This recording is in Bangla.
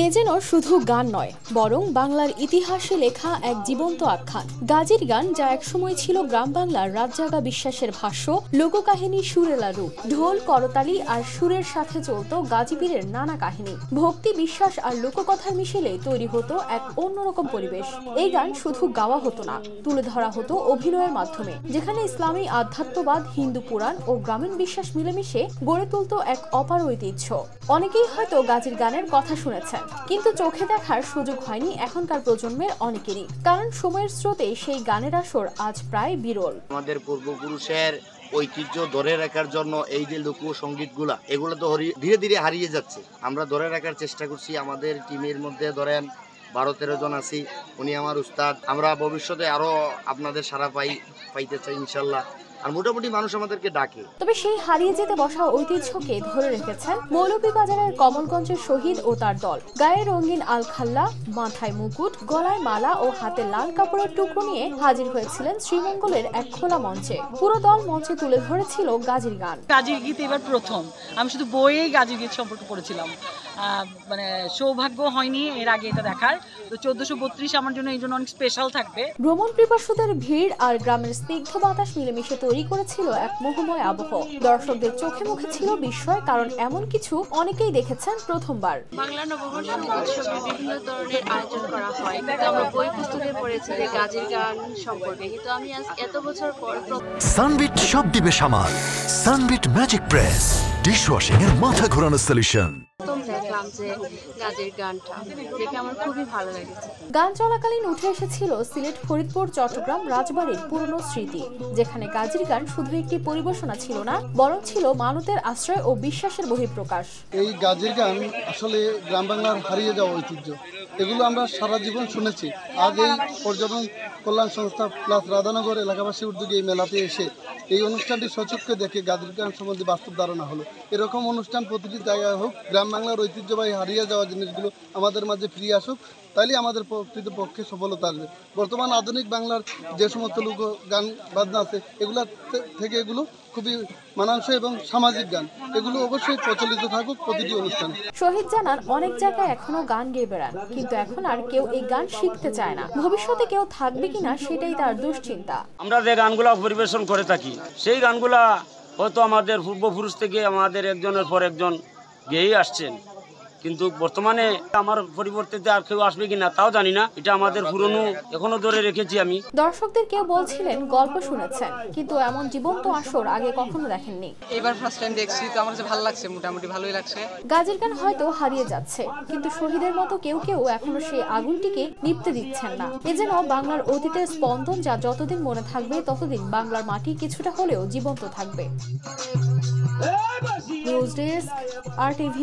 এ যেন শুধু গান নয়, বরং বাংলার ইতিহাসে লেখা এক জীবন্ত আখ্যান। গাজীর গান, যা একসময় ছিল গ্রাম বাংলার রাতজাগা বিশ্বাসের ভাষ্য, লোককাহিনী সুরেলা রূপ। ঢোল, করতালি আর সুরের সাথে চলত গাজীপীরের নানা কাহিনী। ভক্তি, বিশ্বাস আর লোককথার মিশেলে তৈরি হতো এক অন্যরকম পরিবেশ। এই গান শুধু গাওয়া হতো না, তুলে ধরা হতো অভিনয়ের মাধ্যমে, যেখানে ইসলামী আধ্যাত্মবাদ, হিন্দু পুরাণ ও গ্রামীণ বিশ্বাস মিলেমিশে গড়ে তুলত এক অপার ঐতিহ্য। অনেকেই হয়তো গাজীর গানের কথা শুনেছেন, কিন্তু চোখে দেখার সুযোগ হয়নি এখনকার প্রজন্মের অনেকেরই, কারণ সময়ের স্রোতে সেই গানের আসর আজ প্রায় বিরল। আমাদের পূর্বপুরুষের ঐতিহ্য ধরে রাখার জন্য এই যে লোকসঙ্গীতগুলা, এগুলো তো ধীরে ধীরে হারিয়ে যাচ্ছে। আমরা ধরে রাখার চেষ্টা করছি। আমাদের টিমের মধ্যে ধরেন 12-13 জন আছি, উনি আমার উস্তাদ। আমরা ভবিষ্যতে আরো আপনাদের সারা পাইতে চাই ইনশাল্লাহ। আর মোটামুটি মানুষ আমাদেরকে ডাকে। তবে সেই হারিয়ে যেতে বসা ঐতিহ্যকে ধরে রেখেছেন মৌলভীবাজারের কমলগঞ্জের শহীদ ও তার দল। গায়ে রঙিন আলখাল্লা, মাথায় মুকুট, গলায় মালা ও হাতে লাল কাপড়ের টুকরো নিয়ে হাজির হয়েছিলেন শ্রীমঙ্গলের এক খোলা মঞ্চে। পুরো দল মঞ্চে তুলে ধরেছিল গাজীর গান। গাজীর গীত এবার প্রথম। আমি শুধু বইয়েই গাজীর গীত সম্পর্কে পড়েছিলাম, মানে সৌভাগ্য হয়নি এর আগে এটা দেখার। তো 1432 আমার জন্য এই জন্য অনেক স্পেশাল থাকবে। ভ্রমণ পিপাসুদের ভিড় আর গ্রামের স্নিগ্ধ বাতাস মিলেমিশে তৈরি করেছিল এক মোহময় আবহ। দর্শকদের চোখে মুখে ছিল বিস্ময়, কারণ এমন কিছু অনেকেই দেখেছেন প্রথমবার। বাংলা নববর্ষ উৎসবে বিভিন্ন ধরনের আয়োজন করা হয়, কিন্তু আমরা বই পুস্তকে পড়েছি যে গাজীর গান সম্পর্কে, কিন্তু আমি আজ এত বছর পর সানবিট সব দিবে সামাল। সানবিট ম্যাজিক প্রেস, ডিশওয়াশিং এর মাথা ঘোরানো সলিউশন। দেখলাম যে গাজীর গানটা দেখে আমার খুবই ভালো লেগেছে। গান চলাকালীন উঠে এসেছিল সিলেট, ফরিদপুর, চট্টগ্রাম, রাজবাড়ির পুরনো স্মৃতি, যেখানে গাজীর গান শুধু একটি পরিবেশনা ছিল না, বরং ছিল মানতের আশ্রয় ও বিশ্বাসের বহিঃপ্রকাশ। এই গাজীর গান আসলে গ্রাম বাংলার হারিয়ে যাওয়া ঐতিহ্য। এগুলো আমরা সারা জীবন শুনেছি। আজ এই পর্যটন কল্যাণ সংস্থা প্লাস রাধানগর এলাকাবাসীর উদ্যোগে এই মেলাতে এসে এই অনুষ্ঠানটি সচক্ষে দেখে গাজীর গান সম্বন্ধে বাস্তব ধারণা হলো। এরকম অনুষ্ঠান প্রতিটি জায়গায় হোক, গ্রাম বাংলার ঐতিহ্যবাহী হারিয়ে যাওয়া জিনিসগুলো আমাদের মাঝে ফিরে আসুক, তাইলে আমাদের প্রকৃতপক্ষে সফলতা আসবে। বর্তমান আধুনিক বাংলার যে সমস্ত লোক গান বাজনা আছে, এগুলা থেকে এগুলো খুবই মানানসই এবং সামাজিক গান, এগুলো অবশ্যই প্রচলিত থাকুক প্রতিটি অনুষ্ঠানে। শহীদ জানান, অনেক জায়গায় এখনো গান গেয়ে বেড়ান, কিন্তু এখন আর কেউ এই গান শিখতে চায় না। ভবিষ্যতে কেউ থাকবে কিনা সেটাই তার দুশ্চিন্তা। আমরা যে গানগুলা পরিবেশন করে থাকি, সেই গানগুলা হয়তো আমাদের পূর্বপুরুষ থেকে আমাদের একজনের পর একজন গেয়েই আসছেন, কিন্তু বর্তমানে আমার পরিবর্তে আর কেউ আসবে কিনা তাও জানি না। এটা আমাদের পুরনো, এখনো ধরে রেখেছি আমি। দর্শকদের কেউ বলছিলেন গল্প শুনেছেন, কিন্তু এমন জীবন্ত আসর আগে কখনো দেখেননি। এবার ফার্স্ট টাইম দেখছি, তো আমার কাছে ভালো লাগছে, মোটামুটি ভালোই লাগছে। গাজীর গান হয়তো হারিয়ে যাচ্ছে, কিন্তু শহীদের মতো কেউ কেউ এখনো সেই আগুনটিকে নিভতে দিচ্ছেন না। এ যেন বাংলার অতীতের স্পন্দন, যা যতদিন মনে থাকবে ততদিন বাংলার মাটি কিছুটা হলেও জীবন্ত থাকবে। News desk, RTV।